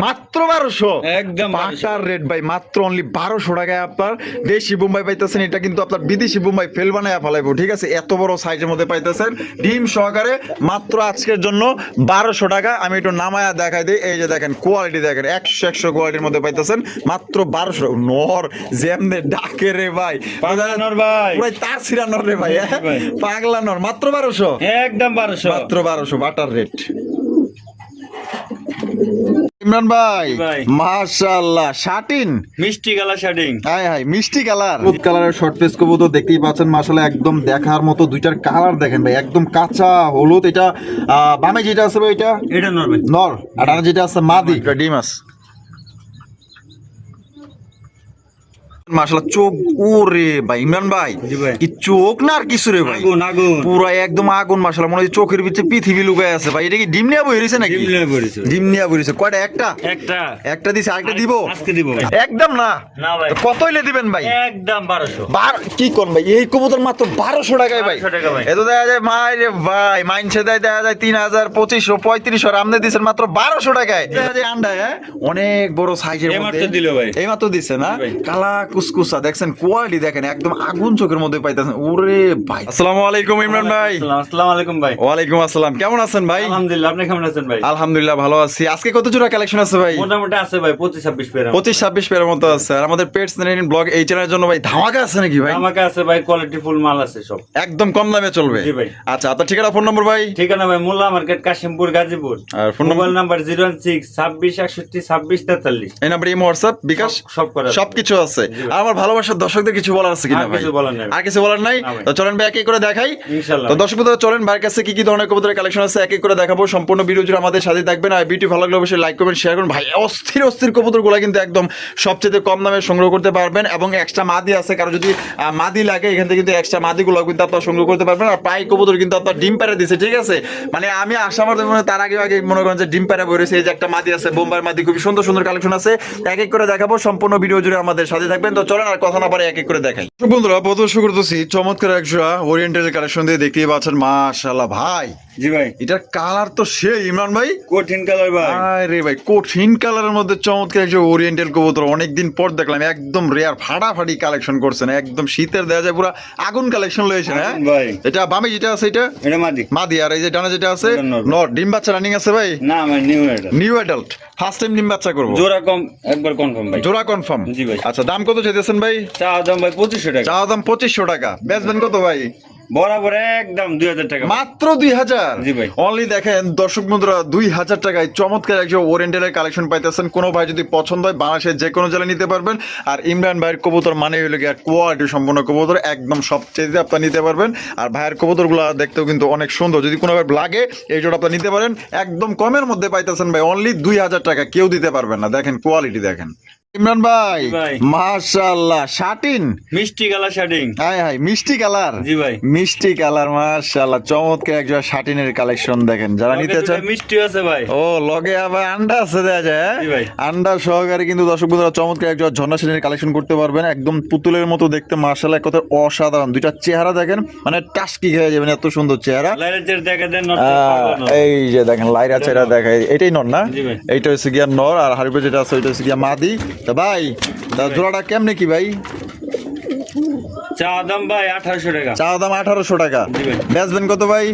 মাত্র 1200 একদম butter rate ভাই, মাত্র অনলি 1200 টাকায় আপনার দেশি বোম্বাই পাইতেছেন। এটা কিন্তু আপনার বিদেশি বোম্বাই ফেল বানায় ফেলাইবো, ঠিক আছে? এত বড় সাইজের মধ্যে পাইতেছেন ডিম সহকারে, মাত্র আজকের জন্য 1200 টাকা। আমি একটু নামায়া দেখাই দিই, এই যে দেখেন কোয়ালিটি দেখেন, 100 কোয়ালিটির মধ্যে পাইতেছেন মাত্র 1200। নর যেমনে ডাকে রে ভাই, নর ভাই পুরাই তার ছিড়া নর রে ভাই, পাগলা নর। মাত্র 1200 একদম 1200, মাত্র 1200 বাটার রেট। ইমরান ভাই মাশাআল্লাহ, শাটিন মিষ্টি কালার, শাটিং হাই হাই মিষ্টি কালার, হলুদ কালারের শর্ট ফেস কবুতর দেখতেই পাচ্ছেন মাশাআল্লাহ, একদম দেখার মতো। দুইটার কালার দেখেন ভাই, একদম কাঁচা হলুদ। এটা বামে যেটা আছে ভাই, এটা নর ভাই, নর। আর ডানে যেটা আছে মাদি, এটা ডিম আছে মাশাআল্লাহ। চোখ ওরে ভাই ইমরান ভাই, কি চোখ না আর কিছু রে ভাই, আগুন আগুন পুরো একদম আগুন মাশাআল্লাহ। মনে হয় চোখের ভিতরে পৃথিবী লুকায় আছে ভাই। এটা কি ডিম নিয়ে বইরিছে নাকি? ডিম নিয়ে বইরিছে। কয়টা? একটা দিছে, আরেকটা দিব আজকে দিব ভাই। একদম না না ভাই, কত হইলে দিবেন ভাই? একদম 1200। কি কোন ভাই, এই কবুতর মাত্র 1200 টাকায় ভাই। এত দেখা যায় মাই রে ভাই, মাইনসে দেয় দেখা যায় 3000 2500 3500, আর আমনে দিছেন মাত্র 1200 টাকায়। দেখা যায় আন্ডা অনেক বড় সাইজের মধ্যে দিল ভাই, এই মাত্র দিছে না? কালা কুসকুসা দেখছেন, কোয়ালিটি দেখেন, একদম আগুন চোখের মধ্যে পাইতেছেন। ওরে ভাই, আসসালামু আলাইকুম ইমরান ভাই। আসসালামু আলাইকুম ভাই। ওয়ালাইকুম আসসালাম, কেমন আছেন ভাই? আলহামদুলিল্লাহ, আপনি কেমন আছেন ভাই? আলহামদুলিল্লাহ ভালো আছি। আজকে কত জোড়া কালেকশন আছে ভাই? মোটামুটি আছে ভাই 25-26 পেয়ার, 25-26 পেয়ারের মতো আছে। আর আমাদের পেটস নাইন ব্লগ এই চ্যানেলের জন্য ভাই ধামাকা আছে নাকি ভাই? ধামাকা আছে ভাই, কোয়ালিটি ফুল মাল আছে সব, একদম কম দামে চলবে। জি ভাই। আচ্ছা, আপনার ঠিকানা ফোন নম্বর ভাই? ঠিকানা ভাই মোল্লা মার্কেট, কাশিমপুর, গাজীপুর। আর ফোন নাম্বার 016-2661-43। এই নাম্বারে ইমো, হোয়াটসঅ্যাপ, বিকাশ সবকিছু আছে। আর আমার ভালোবাসার দর্শকদের কিছু বলার আছে কিনা ভাই? আর কিছু বলার নাই? তো চলেন ভাই এক এক করে দেখাই ইনশাআল্লাহ। তো দর্শক বন্ধুরা চলেন ভাইয়ের কাছে কি কি ধরনের কবুতরের কালেকশন আছে এক এক করে দেখাবো। সম্পূর্ণ ভিডিও জুড়ে আমাদের সাথে থাকবেন। আর ভিডিও ভালো লাগলে অবশ্যই লাইক করবেন, শেয়ার করুন। ভাই অস্থির অস্থির কবুতরগুলো কিন্তু একদম সবচেয়ে কম দামে সংগ্রহ করতে পারবেন, এবং এক্সট্রা মাদি আছে। কারো যদি মাদি লাগে এখান থেকে কিন্তু এক্সট্রা মাদিগুলো কিন্তু আপনারা সংগ্রহ করতে পারবেন। আর পাই কবুতর কিন্তু আপনার ডিম পাড়া দিচ্ছে, ঠিক আছে? মানে আমি আশা আমার তার আগে মনে করেন যে ডিম পাড়া বেরোছে। এই যে একটা মাদি আছে, বোম্বাই মাদি, খুবই সুন্দর সুন্দর কালেকশন আছে। এক এক করে দেখাবো, সম্পূর্ণ ভিডিও জুড়ে আমাদের সাথে থাকবেন। তো চলেন আর কথা না পারে এক এক করে দেখাই। বন্ধুরা প্রথম শুরু করতেছি চমৎকার একজোড়া ওরিয়েন্টাল কালেকশন দিয়ে, দেখতেই পাচ্ছেন মাশাআল্লাহ ভাই। জি ভাই, এটার কালার তো সেই ইমরান ভাই, কঠিন কালার ভাই। আরে ভাই, কঠিন কালারের মধ্যে চমৎকার একজন ওরিয়েন্টাল কবুতর অনেকদিন পর দেখলাম, একদম রেয়ার ফাটাফাটি কালেকশন করছেন, একদম শীতের দেওয়া যায় পুরো আগুন কালেকশন লয়েছেন। হ্যাঁ ভাই, এটা বামে যেটা আছে এটা মাদি, মাদি। আর এই যে ডানে যেটা আছে নর। ডিম বাচ্চা রানিং আছে ভাই? না ভাই, নিউ অ্যাডাল্ট, ফার্স্ট টাইম ডিম বাচ্চা করব। জোড়া কম একবার কনফার্ম ভাই, জোড়া কনফার্ম। জি ভাই। আচ্ছা, দাম কত চাইতেছেন ভাই? চাওয়া দাম ভাই 2500 টাকা। চাওয়া দাম 2500 টাকা। বেচবেন কত ভাই? বরাবর একদম 2000 টাকা, মাত্র 2000। জি ভাই। অনলি দেখেন দর্শক বন্ধুরা, 2000 টাকায় চমৎকার একজন ওরিয়েন্টালের কালেকশন পাইতেছেন। কোনো ভাই যদি পছন্দ হয় বাংলাদেশের যে কোনো জেলায় নিতে পারবেন। আর ইমরান ভাইয়ের কবুতর মানে হইল গিয়ে কোয়ালিটি সম্পন্ন কবুতর, একদম সবচেয়ে আপনার নিতে পারবেন। আর ভাইয়ের কবুতরগুলো দেখতেও কিন্তু অনেক সুন্দর, যদি কোনো ভাই লাগে এই জন্য আপনার নিতে পারেন। একদম কমের মধ্যে পাইতেছেন ভাই, অনলি 2000 টাকা, কেউ দিতে পারবেন না। দেখেন কোয়ালিটি দেখেন ইমরান ভাই, মাশাআল্লাহ। শাটিন মিষ্টি কালার, শাটিং হাই হাই মিষ্টি কালার। জি ভাই, মিষ্টি কালার মাশাআল্লাহ। চমৎকার একজন শাটিনের কালেকশন দেখেন, যারা নিতে চান। মিষ্টি আছে ভাই, ও লগে আবার আন্ডা আছে দেয়া যায়। জি ভাই, আন্ডা সহকারে কিন্তু দর্শক বন্ধুরা চমৎকার একজন ঝর্ণা শাটিনের কালেকশন করতে পারবেন। একদম পুতুলের মতো দেখতে মাশাআল্লাহ, কত অসাধারণ। দুইটা চেহারা দেখেন, মানে টাস্কি খেয়ে যাবেন, এত সুন্দর চেহারা। এই যে দেখেন লাইরা চেহারা দেখায়, এটাই নর না? এইটা হচ্ছে গিয়া নর, আর হারিবে যেটা আছে ওইটা হচ্ছে গিয়া মাদি। ভাই জোড়াটা কেমনে কি ভাই? চাওয়া দাম ভাই 1800 টাকা। চাওয়া দাম 1800 টাকা। বেচবেন কত ভাই?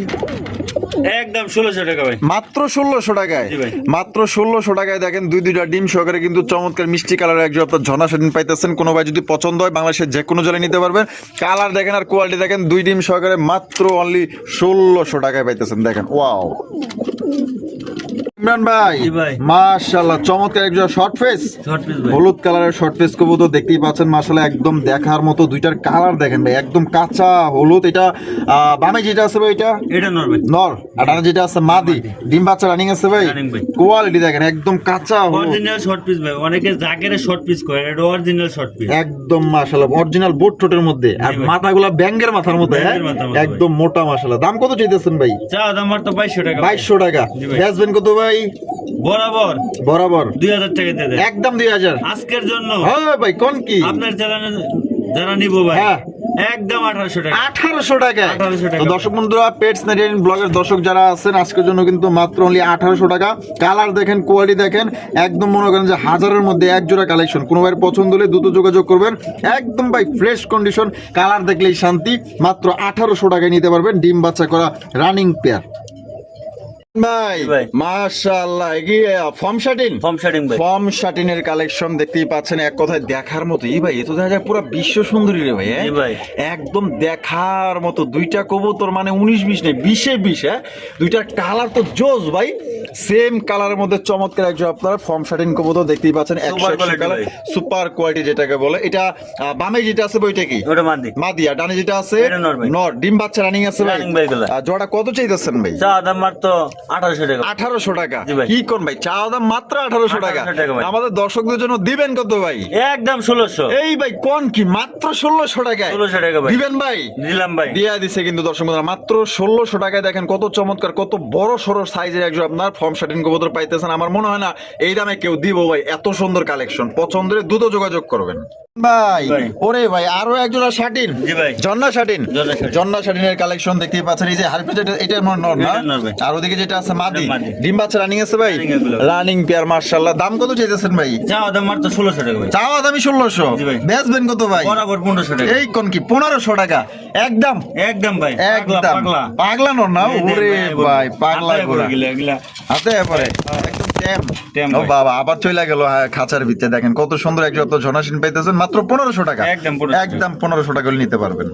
একদম 1600 টাকা ভাই, মাত্র 1600 টাকায়। মাত্র 1600 টাকায় দেখেন দুইটা ডিম সহকারে কিন্তু চমৎকার মিষ্টি কালারের একজন আপনার ঝর্ণা শাটিন পাইতেছেন। কোনো ভাই যদি পছন্দ হয় বাংলাদেশের যে কোনো জেলায় নিতে পারবেন। কালার দেখেন আর কোয়ালিটি দেখেন, দুই ডিম সহকারে মাত্র অনলি 1600 টাকায় পাইতেছেন। দেখেন ওয়াও ইমরান ভাই, মাশাআল্লাহ চমৎকার একজন শর্ট ফেস, হলুদ কালারের শর্ট ফেস কবুতর দেখতেই পাচ্ছেন মাশাআল্লাহ, একদম দেখার মতো। দুইটার কালার দেখেন ভাই, একদম কাঁচা হলুদ। এটা বামে যেটা আছে ভাই, এটা নর ভাই, নর। আর ডানে যেটা আছে মাদি। ডিম বাচ্চা রানিং আছে ভাই। কোয়ালিটি দেখেন, একদম কাঁচা অরিজিনাল শর্ট পিস ভাই। অনেকে জাগেরে শর্ট পিস করে, এটা অরিজিনাল শর্ট পিস, একদম মাশাআল্লাহ অরিজিনাল বোট ঠোঁটের মধ্যে। আর মাথাগুলো ব্যাঙ্গের মাথার মতো, একদম মোটা মাশাআল্লাহ। দাম কত চাইতেছেন ভাই? চা দাম মাত্র 2200 টাকা। 2200 টাকা। বেচবেন কত ভাই? ভাই? বরাবর বরাবর 2000 টাকা দিয়ে দেন একদম 2000 আজকের জন্য। হ্যাঁ ভাই কোন কি আপনার চ্যানেলে যারা নিব ভাই হ্যাঁ একদম 1800 টাকা। 1800 টাকা। 1800 টাকা। তো দর্শক বন্ধুরা, পেটস নাইনটিনাইন ব্লগের দর্শক যারা আছেন আজকের জন্য কিন্তু মাত্র অনলি 1800 টাকা। কালার দেখেন, কোয়ালিটি দেখেন, একদম মনে করেন যে হাজারের মধ্যে এক জোড়া কালেকশন। কোনো ভাইয়ের পছন্দ হলে দ্রুত যোগাযোগ করবেন। একদম ভাই ফ্রেশ কন্ডিশন, কালার দেখলেই শান্তি। মাত্র 1800 টাকায় নিতে পারবেন ডিম বাচ্চা করা রানিং পেয়ার। ভাই ভাই। মাশাআল্লাহ, এগিয়ে ফর্ম শাটিন ভাই ফর্ম শাটিনের কালেকশন দেখতেই পাচ্ছেন, এক কথায় দেখার মতো। এই ভাই এ তো দেখা যায় পুরো বিশ্ব সুন্দরী রে ভাই। হ্যাঁ জি ভাই। একদম দেখার মতো। দুইটা কবুতর মানে 19-20 নেই, 20-20। হ্যাঁ দুইটার কালার তো জোস ভাই, সেম কালারের মধ্যে চমৎকার একজন আপনারা ফর্ম শাটিন কবুতর দেখতেই পাচ্ছেন। Super quality ভাই। সুপার কোয়ালিটি যেটাকে বলে। এটা বামে যেটা আছে বইটা কি? ওটা মাদি। মাদি। আর ডানে যেটা আছে এটা নর ভাই। নর। ডিম বাচ্চা রানিং আছে ভাই। Running ভাই এগুলা। আর জোড়া কত চাইতেছেন ভাই? চা দাম মাত্র 1800 টাকা। 1800 টাকা। জি ভাই। কি কোন ভাই, চা দাম মাত্র 1800 টাকা। 1800 টাকা ভাই। আমাদের দর্শকদের জন্য দিবেন কত ভাই? একদম 1600। এই ভাই কোন কি, মাত্র 1600 টাকায় 1600 টাকা ভাই। দিবেন ভাই? দিলাম ভাই। দিয়া দিছে কিন্তু দর্শক বন্ধুরা, মাত্র 1600 টাকায়। দেখেন কত চমৎকার, কত বড় সরো সাইজের একজন আপনার ফর্ম শাটিন কবুতর পাইতেছেন। আমার মনে হয় না এই দামে কেউ দিব ভাই। এত সুন্দর কালেকশন, পছন্দের দ্রুত যোগাযোগ করবেন ভাই। ভাই। ওরে ভাই আরো একজোড়া শাটিন। জি ভাই। জন্না শাটিন। জন্না শাটিন। জন্না শাটিনের কালেকশন দেখতেই পাচ্ছেন। এই যে হারপিট, এটা নর না? এটা নর ভাই। আর ওদিকে যেটা আছে মাদি। এটা মাদি। ডিম বাচ্চা রানিং আছে ভাই। Running এগুলো। রানিং পেয়ার মাশাআল্লাহ। দাম কত চাইতেছেন ভাই? চা দাম মাত্র 1600 টাকা ভাই। চাওয়া দামি 1600। জি ভাই। বেচবেন কত ভাই? বরাবর 1500 টাকা। এই কোন কি 1500 টাকা একদম? একদম ভাই। একদম পাগলা। পাগলা নর না? এই দেখ ওরে ভাই পাগলা হাতে গোড়া। পড়ে গেলে এগুলা। হাতে পরে একদম ট্যাম। ট্যাম ও ভাই। বাবা আবার চলে গেল খাঁচার ভিতরে। দেখেন কত সুন্দর একজন তো ঝনাসিন পাইতেছেন মাত্র 1500 টাকা। একদম 1500 টাকা। একদম 1500 টাকা হলে নিতে পারবেন।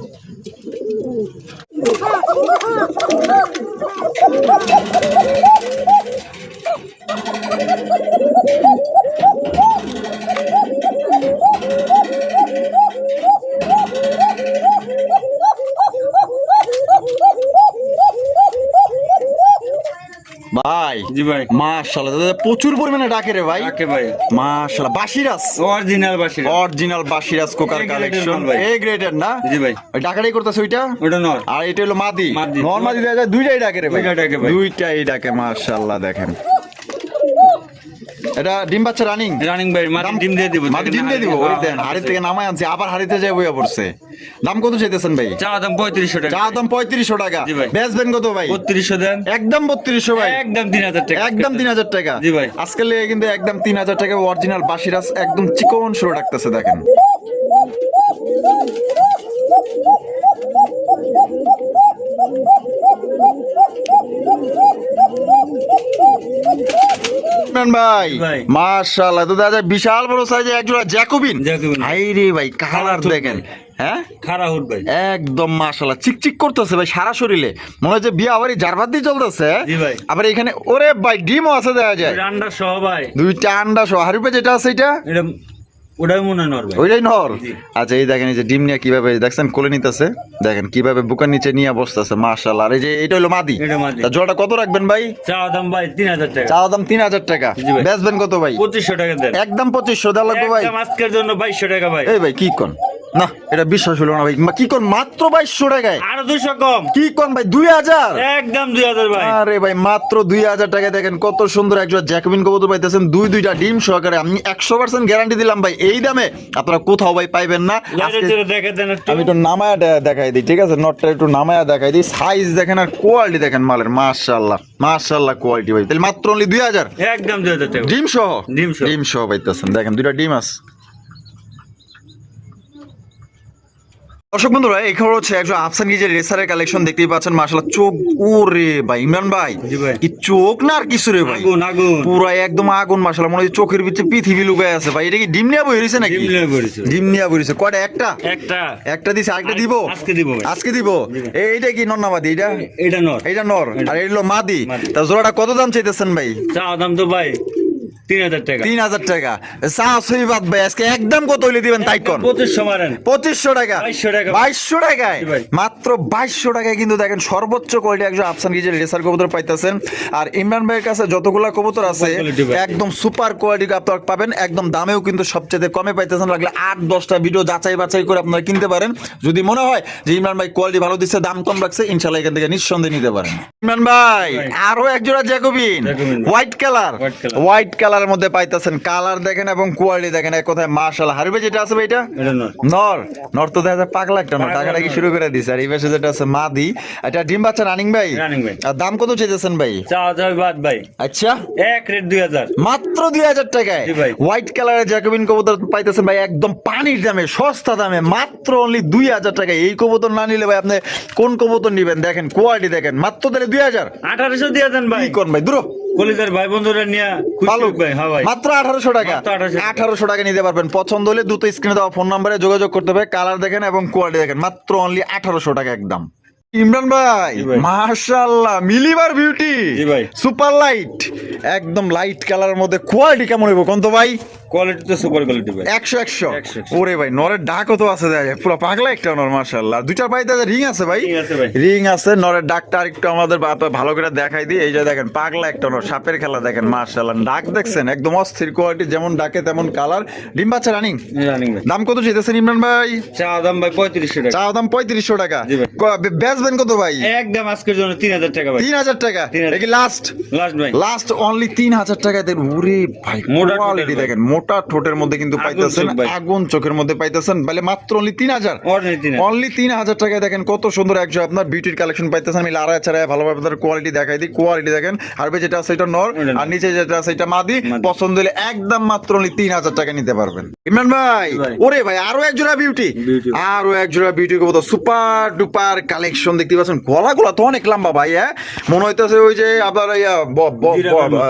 ভাই জি ভাই। মাশাআল্লাহ, দাদা প্রচুর পরিমাণে ডাকে রে ভাই। ওকে ভাই। মাশাআল্লাহ, বাসিরাস। Original Basir. Original বাসিরাস কোকার A grade এর কালেকশন। নর ভাই। এ গ্রেডের না? জি ভাই। ওই ডাকাটাই করতেছে ওইটা। ওটা নর। আর এটা হলো মাদি। মাদি। নর মাদি দেখা যায় দুইটাই ডাকে রে ভাই। দুইটাই ডাকে ভাই। দুইটাই ডাকে মাশাআল্লাহ। দেখেন এটা ডিম বাচ্চা রানিং। রানিং ভাই মাদি ডিম দিয়ে দিব। মাদি ডিম দিয়ে দিব। ওই দেন হাড়ি থেকে নামায় আনছে, আবার হাড়িতে যায় বইয়া পড়ছে। দাম কত চাইতেছেন ভাই? চা দাম 3500 টাকা। চা দাম 3500 টাকা। জি ভাই। বেচবেন কত ভাই? 3200 দেন। একদম 3200 ভাই। একদম 3000 টাকা। একদম 3000 টাকা। জি ভাই। আজকে লেগে কিন্তু একদম 3000 টাকা অরিজিনাল বাসিরাস, একদম চিকন সরো ডাকতেছে। দেখেন ভাই ভাই। মাশাআল্লাহ, তো দাদা বিশাল বড় সাইজের একজোড়া জ্যাকোবিন। জ্যাকোবিন। হাই রে ভাই, কালার দেখেন। হ্যাঁ খারা হুড ভাই। একদম মাশাআল্লাহ, চিকচিক করতেছে ভাই সারা শরীরে। মনে হচ্ছে বিয়ে আবার জারবাদ দিয়ে চলতেছে। জি ভাই। আবার এখানে ওরে ভাই ডিমও আছে দেখা যায়। রান্ডা সহ ভাই। দুইটা আন্ডা সহ। হারুপে যেটা আছে এটা এটা ওটাই মনে হয় নর ভাই। ওইটাই নর। জি। আচ্ছা এই দেখেন, এই যে ডিম নিয়ে কিভাবে দেখছেন কোলে নিতেছে। দেখেন কিভাবে বুকের নিচে নিয়ে বসতেছে মাশাআল্লাহ। আর এই যে এটা হলো মাদি। এটা মাদি। তা জোড়াটা কত রাখবেন ভাই? চা দাম ভাই 3000 টাকা। চাওয়া দাম 3000 টাকা। জি ভাই। বেচবেন কত ভাই? 2500 টাকা দেন। একদম 2500 দেওয়া লাগবে ভাই। একদম আজকের জন্য 2200 টাকা ভাই। এই ভাই কি কোন, না এটা বিশ্বাস হলো না ভাই। কি কোন মাত্র 2200 টাকায়? আরো 200 কম। কি কোন ভাই 2000? একদম 2000 ভাই। আরে ভাই মাত্র 2000 টাকায় দেখেন কত সুন্দর একজন জ্যাকোবিন কবুতর পাইতেছেন। দুইটা ডিম সহকারে। আমি 100% গ্যারান্টি দিলাম ভাই, এই দামে আপনারা কোথাও ভাই পাইবেন না। লাইটে আজকে চলে দেখে দেন একটু। আমি একটু নামায়া দেখাই দিই, ঠিক আছে? নটটা একটু নামায়া দেখাই দিই। সাইজ দেখেন আর কোয়ালিটি দেখেন মালের। মাশাআল্লাহ মাশাআল্লাহ কোয়ালিটি ভাই। তাহলে মাত্র অনলি 2000 একদম 2000 টাকা। ডিম সহ। ডিম সহ। ডিম সহ পাইতেছেন। দেখেন দুইটা ডিম আছে। দর্শক বন্ধুরা, এখানে হচ্ছে একজন আফসান গিজের রেসারের কালেকশন দেখতেই পাচ্ছেন মাশাআল্লাহ। চোখ ওরে ভাই ইমরান ভাই, জি ভাই। কি চোখ না আর কিছু রে ভাই, আগুন আগুন। পুরো একদম আগুন মাশাআল্লাহ। মনে হয় চোখের ভিতরে পৃথিবী লুকায় আছে ভাই। এটা কি ডিম নিয়ে বই রইছে নাকি? ডিম নিয়ে বইছে। ডিম নিয়ে বই রইছে। কয়টা? একটা একটা। একটা দিছে, আরেকটা দিব আজকে দিব ভাই। আজকে দিব। এইটা কি নন্নাবাদি? এটা এটা নর। এইটা নর। জি। আর এটা হলো মাদি। মাদি। তা জোড়াটা কত দাম চাইতেছেন ভাই? চা দাম তো ভাই 3000 টাকা 3000 টাকা চা সই বাদ ভাই আজকে একদম কত হইলে দিবেন তাই কোন 2500 মারেন 2500 টাকা 2200 টাকা 2200 টাকায় ভাই। মাত্র 2200 টাকায় কিন্তু দেখেন সর্বোচ্চ কোয়ালিটি একজন আফসান গিজের রেসার কবুতর পাইতেছেন। আর ইমরান ভাইয়ের কাছে যতগুলা কবুতর আছে quality ভাই। একদম সুপার কোয়ালিটি আপনারা পাবেন, একদম দামেও কিন্তু সবচেয়ে কমে পাইতেছেন। লাগলে 8-10টা ভিডিও যাচাই বাছাই করে আপনারা কিনতে পারেন। যদি মনে হয় যে ইমরান ভাই কোয়ালিটি ভালো দিচ্ছে, দাম কম রাখছে, ইনশাআল্লাহ এখান থেকে নিঃসন্দেহে নিতে পারেন। ইমরান ভাই আরো এক জোড়া Jacobin Jacobin. White colour, White color। White কালারের মধ্যে পাইতেছেন। কালার দেখেন এবং কোয়ালিটি দেখেন, এক কথায় মাশাআল্লাহ। হারবে যেটা আছে ভাই এটা এটা নয় নর, নর তো দেখা যায় পাগলা একটা নর, টাকাটা কি শুরু করে দিছে। আর এই পাশে যেটা আছে মাদি, এটা ডিম বাচ্চা রানিং ভাই। রানিং ভাই। আর দাম কত চাইতেছেন ভাই? চাওয়া যাবে বাদ ভাই আচ্ছা এক রেট 2000 মাত্র 2000 টাকায় জি ভাই। হোয়াইট কালারের জ্যাকোবিন কবুতর পাইতেছেন ভাই একদম পানির দামে, সস্তা দামে, মাত্র অনলি 2000 টাকায়। এই কবুতর না নিলে ভাই আপনি কোন কবুতর নিবেন? দেখেন কোয়ালিটি দেখেন, মাত্র তাহলে 2000 1800 দিয়ে দেন ভাই কি কোন ভাই দূর কলিজার ভাই বন্ধুরা নিয়ে খুশি ভালো ভাই। হ্যাঁ ভাই মাত্র 1800 টাকা, মাত্র 1800 টাকা। 1800 টাকা নিতে পারবেন। পছন্দ হলে দ্রুত স্ক্রিনে দেওয়া ফোন নম্বরে যোগাযোগ করতে হবে। কালার দেখেন এবং কোয়ালিটি দেখেন, মাত্র অনলি 1800 টাকা একদম। ইমরান ভাই জি ভাই। মাশাআল্লাহ মিলিবার বিউটি জি ভাই। সুপার লাইট, একদম লাইট কালারের মধ্যে কোয়ালিটি কেমন হইব কোন তো ভাই? কোয়ালিটি তো সুপার কোয়ালিটি ভাই 100 100 ওরে ভাই নরের ডাকও তো আছে, দেখা যায় পুরো পাগলা একটা নর মাশাআল্লাহ। দুইটার পাইতে রিং আছে ভাই, রিং আছে ভাই। রিং আছে। নরের ডাকটা আরেকটু আমাদের ভালো করে দেখাই দিই। এই যে দেখেন পাগলা একটা নর, সাপের খেলা দেখেন মাশাআল্লাহ। ডাক দেখছেন একদম অস্থির কোয়ালিটি, যেমন ডাকে তেমন কালার। ডিম বাচ্চা রানিং। রানিং ভাই দাম কত চাইতেছেন ইমরান ভাই? চাওয়া দাম ভাই 3500 টাকা চাওয়া দাম 3500 টাকা। জি ভাই। বেচবেন কত ভাই? একদম আজকের জন্য 3000 টাকা ভাই 3000 টাকা 3000 দেখি লাস্ট লাস্ট ভাই লাস্ট অনলি 3000 টাকা দেন। ওরে ভাই মোটা কোয়ালিটি ঠোঁটের দেখেন, মোটা ঠোঁটের মধ্যে কিন্তু আগুন পাইতেছেন, চোখ ভাই। আগুন চোখের মধ্যে পাইতেছেন। বলে মাত্র অনলি 3000 অর্ডিনারি 3000 অনলি 3000 টাকায় দেখেন কত সুন্দর একজন আপনার বিউটির কালেকশন পাইতেছেন। আমি লাড়ায় ছাড়ায় ভালোভাবে আপনার কোয়ালিটি দেখাই দিই। কোয়ালিটি দেখেন, আর ভাই যেটা আছে এটা নর, আর নিচে যেটা আছে এটা মাদি। মাদি। পছন্দ হলে একদম মাত্র অনলি 3000 টাকা নিতে পারবেন। ইমরান ভাই ভাই। ওরে ভাই আরো এক জোড়া বিউটি, Beauty। আরো এক জোড়া বিউটি কবুতর সুপার ডুপার কালেকশন দেখতে পাচ্ছেন। গলাগুলো তো অনেক লম্বা ভাই, হ্যাঁ মনে হইতেছে ওই যে আপনার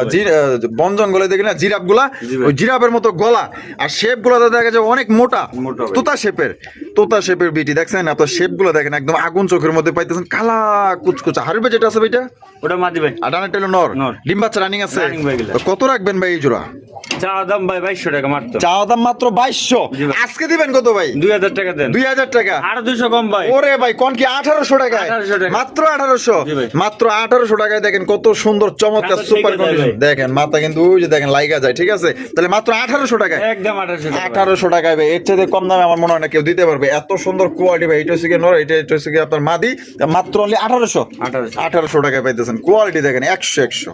জিরাফের মতো ভাই। বন জঙ্গলে দেখি না জিরাফ গুলা, জি ভাই। ওই জিরাফের মতো গলা। আর শেপ গুলো দেখা যায় অনেক মোটা, মোটা ভাই। তোতা শেপের বিটি দেখছেন আপনার শেপ গুলো দেখেন, একদম আগুন চোখের মধ্যে পাইতেছেন, কালা কুচকুচা। হারবে যেটা আছে ভাইটা ওটা মাদি ভাই আর ডানের টেলো নর, নর। ডিম বাচ্চা রানিং আছে। Running ভাই এগুলা। তো কত রাখবেন ভাই এই জোড়া? চাওয়া দাম ভাই 2200 টাকা মাত্র চাওয়া দাম মাত্র 2200। জি ভাই। আজকে দিবেন কত ভাই? 2000 টাকা দেন 2000 টাকা। আর 200 কম ভাই ওরে ভাই কোন কি 1800 টাকায়? 1800 টাকা। মাত্র 1800 জি ভাই। মাত্র 1800 টাকায় দেখেন কত সুন্দর চমৎকার মাথা সুপার থেকে যায় কন্ডিশন। ভাই। দেখেন মাথা কিন্তু ওই যে দেখেন লাইগা যায়, ঠিক আছে? তাহলে মাত্র 1800 টাকায়, একদম 1800 টাকা 1800 টাকায় ভাই। এর চেয়ে কম দামে আমার মনে হয় না কেউ দিতে পারবে। এত সুন্দর কোয়ালিটি ভাই। এটা হচ্ছে কি নর, এটা হচ্ছে কি আপনার মাদি। মাত্র অনলি 1800 1800 টাকায় পাইতেছেন। কোয়ালিটি দেখেন 100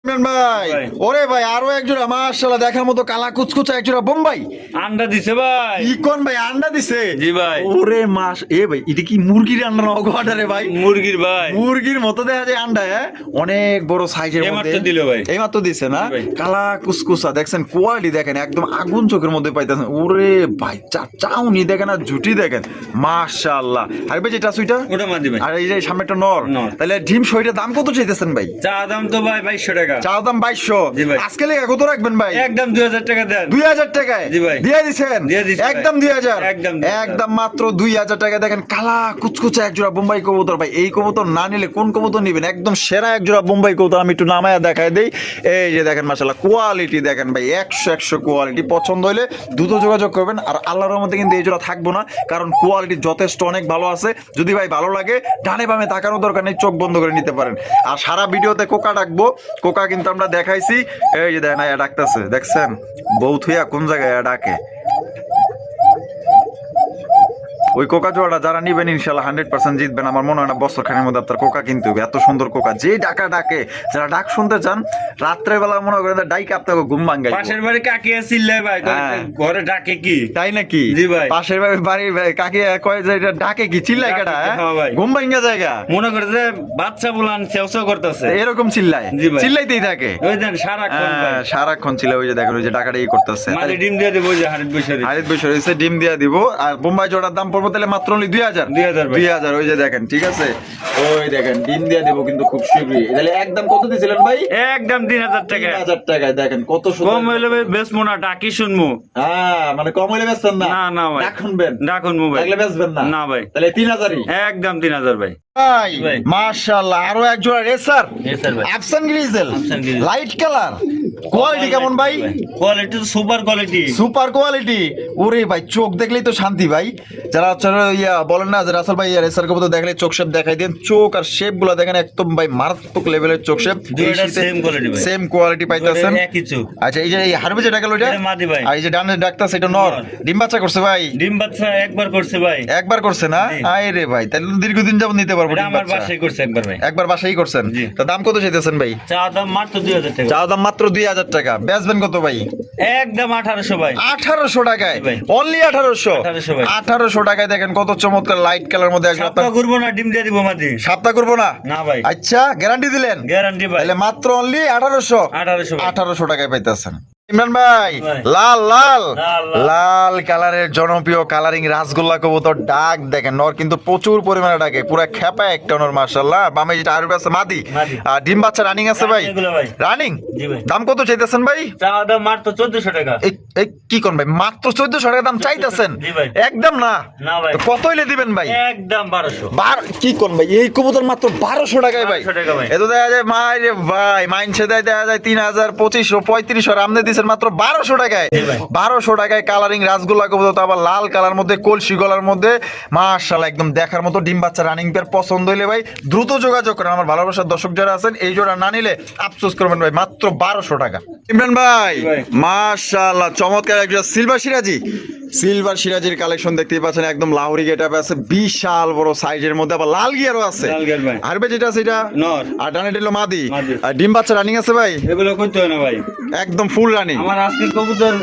ইমরান ভাই ভাই। ওরে ভাই আরো এক জোড়া মাশাআল্লাহ দেখার মতো কালা কুচকুচা এক জোড়া বোম্বাই। আন্ডা দিছে ভাই ইকন ভাই আন্ডা দিছে। জি ভাই ওরে মাস এ ভাই এটা কি মুরগির আন্ডা না অগোয়াটা রে ভাই? মুরগির ভাই মুরগির মতো দেখা যায় আন্ডা, হ্যাঁ অনেক বড় সাইজের মধ্যে। এইমাত্র দিল ভাই। এইমাত্র দিছে না? জি ভাই। কালা কুসকুসা দেখছেন, কোয়ালিটি দেখেন একদম আগুন চোখের মধ্যে পাইতেছেন। ওরে ভাই চাউনি দেখেন আর জুটি দেখেন মাশাআল্লাহ। আর ভাই যেটা সুইটা ওটা মাদি ভাই আর এই যে সামনেটা নর, নর। তাহলে ডিম সইটা দাম কত চাইতেছেন ভাই? চা দাম তো ভাই 2200 টাকা চাও দাম 2200। জি ভাই। আজকে লেগে কত রাখবেন ভাই? একদম 2000 টাকা দেন 2000 টাকায় জি ভাই। দিয়ে দিছেন? দিয়ে দিছি ভাই। একদম 2000 একদম 2000 একদম মাত্র 2000 টাকা। দেখেন কালা কুচকুচা এক জোড়া বোম্বাই কবুতর ভাই। এই কবুতর না নিলে কোন কবুতর নিবেন? একদম সেরা এক জোড়া বোম্বাই কবুতর। আমি একটু নামায়া দেখাই দেই। এই যে দেখেন মাশাআল্লাহ কোয়ালিটি দেখেন ভাই 100 কোয়ালিটি। পছন্দ হইলে দ্রুত যোগাযোগ করবেন। আর আল্লাহর রহমতে কিন্তু এই জোড়া থাকবো না, কারণ কোয়ালিটি যথেষ্ট অনেক ভালো আছে। যদি ভাই ভালো লাগে ডানে বামে তাকানোর দরকার নেই, চোখ বন্ধ করে নিতে পারেন। আর সারা ভিডিওতে কোকা ডাকবো, কোকা কিন্তু আমরা দেখাইছি। এই যে দেখেন আয়া ডাকতেছে, দেখছেন বউ থুইয়া কোন জায়গায় আয়া ডাকে। ওই কোকা জোড়াটা যারা নিবেন ইনশাল্লাহ 100% জিতবেন। আমার মনে হয় না বছর খানের মধ্যে আপনার কোকা কিনতে হবে। এত সুন্দর কোকা, যে ডাকে যারা ডাক শুনতে চান রাত্রে বেলা মনে করেন ডাইকে আপনাকে ঘুম ভাঙ্গাই। পাশের বাড়ি কাকি আসিল্লাই ভাই হ্যাঁ। ঘরে ডাকে কি তাই নাকি? জি ভাই। পাশের বাড়ির কাকি কয় যে এটা ডাকে কি চিল্লাই ডাকে কাটা, কি? হ্যাঁ ভাই। ঘুম ভাঙ্গা জায়গা মনে করে যে বাচ্চা বুলান সেও করতেছে এরকম চিল্লায়, জি ভাই। চিল্লাইতেই থাকে। ওই দেন সারাক্ষণ ভাই সারাক্ষণ চিল্লায়। ওই যে দেখেন ওই যে ডাকাটা ই করতেছে। মানে ডিম দিয়ে দেবো ওই যে হারিত বৈশাখী হারিত বসে রয়েছে, ডিম দিয়া দিব। আর বোম্বাই জোড়ার দাম পড়বো তাহলে মাত্র 2000 2000 ভাই। 2000। ওই যে দেখেন, ঠিক আছে ওই দেখেন ডিম দিয়া দেবো কিন্তু খুব শীঘ্রই। তাহলে একদম কত দিয়েছিলেন ভাই? একদম 3000 টাকা 3000 টাকায় দেখেন কত সুন্দর। কম হইলে ভাই বেচবো না ডাকি শুনবো হ্যাঁ মানে কম হইলে বেচবেন না? না, না ভাই। ডাক শুনবেন, ডাকুন ভাই ডাকলে বেচবেন না? না ভাই তাহলে 3000ই একদম 3000 ভাই ভাই ভাই। মাশাআল্লাহ আরো এক জোড়া রেসার রেসার ভাই। আফসান গ্রিজেল আফসান গ্রিজেল। লাইট কালার কোয়ালিটি কেমন ভাই কোয়ালিটি তো সুপার কোয়ালিটি। Super quality. ওরে ভাই চোখ দেখলেই তো শান্তি ভাই। যারা বলেন না যে রাসেল ভাই রেসার কবুতর দেখলে চোখ শেপ দেখাই দেন, চোখ আর শেপ গুলো দেখেন একদম ভাই মারাত্মক লেভেলের চোখ শেপ। দুইটা সেম কোয়ালিটি ভাই। সেম কোয়ালিটি পাইতেছেন। একই চোখ। আচ্ছা এই যে এই হারবে যেটা গেল এটা এটা মাদি ভাই। আর এই যে ডানে ডাক্তার সেটা নর ডিম বাচ্চা করছে ভাই। ডিম বাচ্চা একবার করছে ভাই। একবার করছে না? জি। আয় রে ভাই তাহলে তো দীর্ঘদিন যাবত নিতে পারবো এটা ডিম আমার বাচ্চা। বাসায় করছে একবার ভাই। একবার বাসাই করছেন। জি। তো দাম কত চাইতেছেন ভাই? চা দাম মাত্র 2000 টাকা। চা দাম মাত্র 2000 টাকা। বেচবেন কত ভাই? একদম 1800 ভাই। 1800 টাকায় ভাই। অনলি 1800 1800 ভাই। 1800 টাকায় দেখেন কত চমৎকার লাইট কালার মধ্যে একদম সপ্তাহ ঘুরবো না, ডিম দিয়ে দিব মাদি। সপ্তাহ করবো না? না ভাই। আচ্ছা গ্যারান্টি দিলেন? গ্যারান্টি ভাই। তাহলে মাত্র অনলি 1800 1800 ভাই। 1800 টাকায় পাইতেছেন। ইমরান ভাই ভাই। লাল লাল লাল, লাল। লাল কালারের জনপ্রিয় কালারিং রাসগোল্লা কবুতর ডাক দেখেন নর কিন্তু প্রচুর পরিমাণে ডাকে পুরো খেপা একটা নর মাশাআল্লাহ। বামে যেটা আরবে আছে মাদি মাদি। আর ডিম বাচ্চা রানিং আছে ভাই। এগুলো ভাই। রানিং জি ভাই। দাম কত চাইতেছেন ভাই? চা দাম মাত্র 1400 টাকা। এই কি কোন ভাই মাত্র 1400 টাকা দাম চাইতেছেন? জি ভাই। একদম না? না ভাই। তো কত হইলে দিবেন ভাই? একদম 1200। কি কোন ভাই এই কবুতর মাত্র 1200 টাকায় ভাই? 1200 টাকা ভাই। এত দেখা যায় মাই রে ভাই মাইনসে দেখা যায় 3000 2500 3500 আমনে দিছেন মাত্র 1200 টাকায়। জি ভাই। 1200 টাকায় কালারিং রাসগোল্লা কবুতর তো আবার লাল কালার মধ্যে কলসি গলার মধ্যে মাশাআল্লাহ একদম দেখার মতো ডিম বাচ্চা রানিং পেয়ার পছন্দ হইলে ভাই দ্রুত যোগাযোগ করেন। আমার ভালোবাসার দর্শক যারা আছেন এই জোড়া না নিলে আফসোস করবেন ভাই মাত্র 1200 টাকা। ইমরান ভাই ভাই। মাশাআল্লাহ চমৎকার একটা সিলভার সিরাজি সিলভার সিরাজির কালেকশন দেখতেই পাচ্ছেন একদম লাহোরি গেটআপে আছে বিশাল বড় সাইজের মধ্যে আবার লাল গিয়ারও আছে। লাল গিয়ার ভাই। আরবে যেটা আছে এটা নর। আর ডানে দিল মাদি মাদি। আর ডিম বাচ্চা রানিং আছে ভাই এগুলো করতে হয় না ভাই। একদম ফুল রানিং। আমার আজকে কবুতর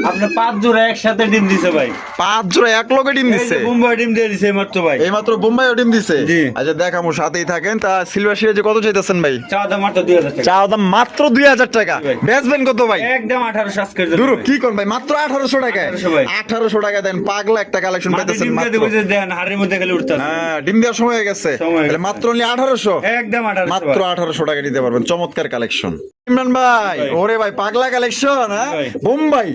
আপনি 5 জোড়া একসাথে ডিম দিছে ভাই। 5 জোড়া এক লগে ডিম এই দিছে। যে মুম্বাই ডিম দিয়ে দিছে মাত্র ভাই। এইমাত্র বোম্বাইও ডিম দিছে। জি। আচ্ছা দেখামো সাথেই থাকেন। তা সিলভার সিরাজে কত চাইতেছেন ভাই? চা দাম মাত্র 2000 টাকা। চা দাম মাত্র 2000 টাকা। ভাই। বেচবেন কত ভাই? একদম 1800 আজকের জন্য দূর ভাই। কি কোন ভাই মাত্র 1800 টাকায়? 1800 ভাই। 1800 টাকা দেন পাগলা একটা কালেকশন মাদি পাইতেছেন ডিম দিয়ে মাত্র। দিব যে দেন হাড়ের মধ্যে খালি উঠতাছে। হ্যাঁ ডিম দেওয়ার সময় হয়ে গেছে। সময় হয়ে তাহলে গেছে। মাত্র only 1800 একদম 1800 মাত্র ভাই। 1800 টাকা নিতে পারবেন। চমৎকার কালেকশন ইমরান ভাই। ভাই। ওরে ভাই পাগলা কালেকশন হ্যাঁ ভাই। বোম্বাই।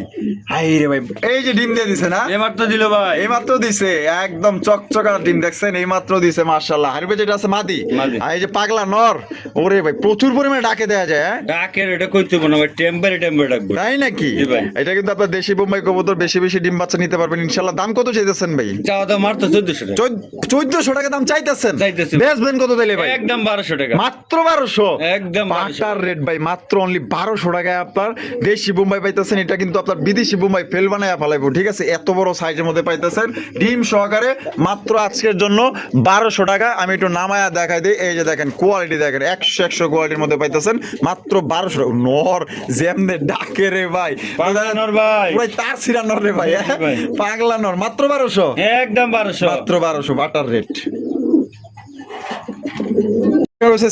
হাই রে ভাই এই যে ডিম দিয়ে দিছে না? এই মাত্র দিল ভাই। এই মাত্র দিছে একদম চকচকা ডিম দেখছেন এই মাত্র দিছে মাশাআল্লাহ। হারবে যেটা আছে মাদি মাদি। আর এই যে পাগলা নর ওরে ভাই প্রচুর পরিমাণে ডাকে দেয়া যায় হ্যাঁ? ডাকের এটা কইতে হবে না ভাই, টেম্পারে ডাকবো। তাই নাকি? জি ভাই। এটা কিন্তু আপনার দেশি বোম্বাই কবুতর বেশি বেশি ডিম বাচ্চা নিতে পারবেন ইনশাআল্লাহ। দাম কত চাইতেছেন ভাই? চা দাম মাত্র 1400 টাকা। 1400 টাকা দাম চাইতেছেন? চাইতেছি। বেচবেন কত দিলে ভাই? একদম 1200 টাকা। মাত্র 1200 একদম 1200 পাটার রেট ভাই মাত্র অনলি 1200 টাকায় আপনার দেশি বোম্বাই পাইতেছেন। এটা কিন্তু আপনার বিদেশি বোম্বাই ফেল বানায় ফেলাইবো ঠিক আছে। এত বড় সাইজের মধ্যে পাইতেছেন ডিম সহকারে মাত্র আজকের জন্য 1200 টাকা। আমি একটু নামায়া দেখাই দিই। এই যে দেখেন কোয়ালিটি দেখেন 100 কোয়ালিটির মধ্যে পাইতেছেন মাত্র 1200 টাকা। নর যেমনে ডাকে রে ভাই পাগলা নর ভাই। পুরাই তার সিরা নর রে ভাই হ্যাঁ? ভাই। পাগলা নর মাত্র 1200 একদম 1200। মাত্র 1200 বাটার রেট।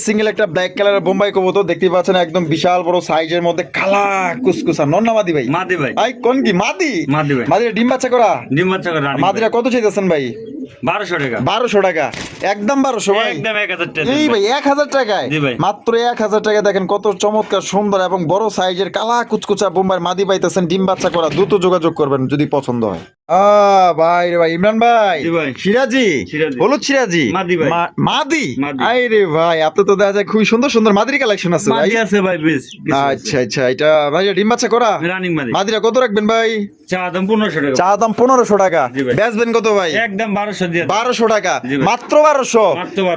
সিঙ্গেল একটা ব্ল্যাক কালারের বোম্বাই কবুতর দেখতেই পাচ্ছেন একদম বিশাল বড় সাইজের মধ্যে কালা কুসকুসা নর না মাদি ভাই? মাদি ভাই। আই কোন কি মাদি? মাদি ভাই। মাদিরা ডিম বাচ্চা করা? ডিম বাচ্চা করে রানী। মাদিরা কত চাইতেছেন ভাই? 1200 টাকা। 1200 টাকা একদম 1200 ভাই। একদম 1000 টাকা। এই ভাই 1000 টাকায়? জি ভাই। মাত্র 1000 টাকা দেখেন কত চমৎকার সুন্দর এবং বড় সাইজের কালা কুচকুচা বোম্বাই মাদি পাইতেছেন ডিম বাচ্চা করা। দ্রুত যোগাযোগ করবেন যদি পছন্দ হয়। ভাই রে ভাই ইমরান ভাই জি ভাই। সিরাজি সিরাজি। হলুদ সিরাজি মাদি ভাই। মাদি মাদি। আই রে ভাই আপনি তো দেখা যায় খুবই সুন্দর সুন্দর মাদির কালেকশন আছে ভাই। মাদি আছে ভাই বেশ। আচ্ছা আচ্ছা এটা ভাই ডিম বাচ্চা করা রানিং মাদি। মাদিরা কত রাখবেন ভাই? চা দাম 1500 টাকা। চা দাম 1500 টাকা। জি ভাই। বেচবেন কত ভাই? একদম 1200 দিয়ে। 1200 টাকা জি ভাই। মাত্র 1200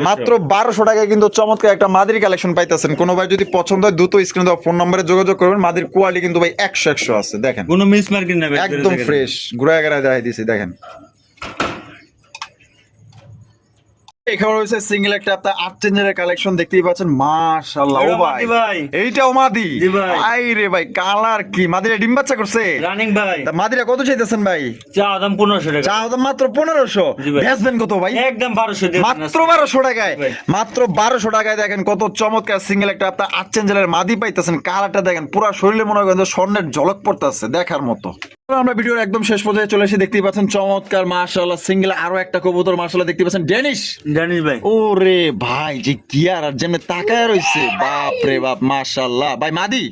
মাত্র 1200 টাকায় কিন্তু চমৎকার একটা মাদির কালেকশন পাইতেছেন। কোনো ভাই যদি পছন্দ হয় দ্রুত স্ক্রিনে দেওয়া ফোন নম্বরে যোগাযোগ করবেন। মাদির কোয়ালিটি কিন্তু ভাই 100 আছে দেখেন কোনো মিস মার্কিং না ভাই। একদম ফ্রেশ ঘুরায় ঘুরায় দেখাই দিছি দেখেন। এখানে রয়েছে সিঙ্গেল একটা আপনার 8 চেঞ্জের কালেকশন দেখতেই পাচ্ছেন মাশাআল্লাহ ও এটা ভাই মাদি ভাই। এইটাও মাদি? জি ভাই। আই রে ভাই কালার কি মাদিরা ডিম বাচ্চা করছে? রানিং ভাই। তা মাদিরা কত চাইতেছেন ভাই? চা দাম 1500 টাকা। চা দাম মাত্র 1500। জি ভাই। বেচবেন কত ভাই? একদম 1200 দিয়ে। মাত্র 1200 টাকায় ভাই। মাত্র 1200 টাকায় দেখেন কত চমৎকার সিঙ্গেল একটা আপনার 8 চেঞ্জের মাদি পাইতেছেন। কালারটা দেখেন পুরো শরীরে মনে হয় স্বর্ণের ঝলক পড়তেছে দেখার মতো। আমরা ভিডিওর একদম শেষ পর্যায়ে চলে এসে দেখতেই পাচ্ছেন চমৎকার মাশাআল্লাহ সিঙ্গেল আরো একটা কবুতর মাশাআল্লাহ দেখতে পাচ্ছেন ডেনিশ জানিস ভাই ওরে ভাই যে কি আর যেমন তাকায় রইছে বাপ রে বাপ মাশাআল্লাহ ভাই মাদি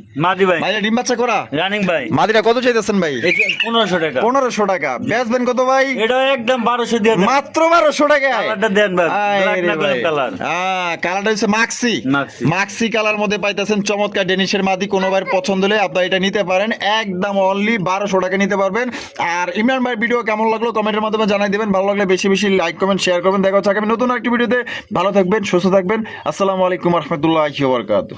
ভাই ভাই ডিম বাচ্চা করা রানিং ভাই মাদিরা কত চাইতেছেন ভাই? 1500 টাকা। 1500 টাকা। বেচবেন কত ভাই? এটা একদম 1200 দিয়ে দেন। মাত্র 1200 টাকায় কালারটা দেন ভাই, ব্ল্যাক না কোন কালার। কালারটা হচ্ছে মাক্সি কালার মধ্যে পাইতেছেন চমৎকার ডেনিশের মাদি। কোনো ভাই পছন্দ হলে আপনারা এটা নিতে পারেন, একদম অনলি 1200 টাকা নিতে পারবেন। আর ইমরান ভাই ভিডিও কেমন লাগলো কমেন্টের মাধ্যমে জানাই দিবেন। ভালো লাগলে বেশি বেশি লাইক কমেন্ট শেয়ার করবেন। দেখা হচ্ছে আগামী নতুন একটি ভিডিওতে। ভালো থাকবেন, সুস্থ থাকবেন। আসসালামু আলাইকুম ওয়া রাহমাতুল্লাহি ওয়া বারাকাতুহু।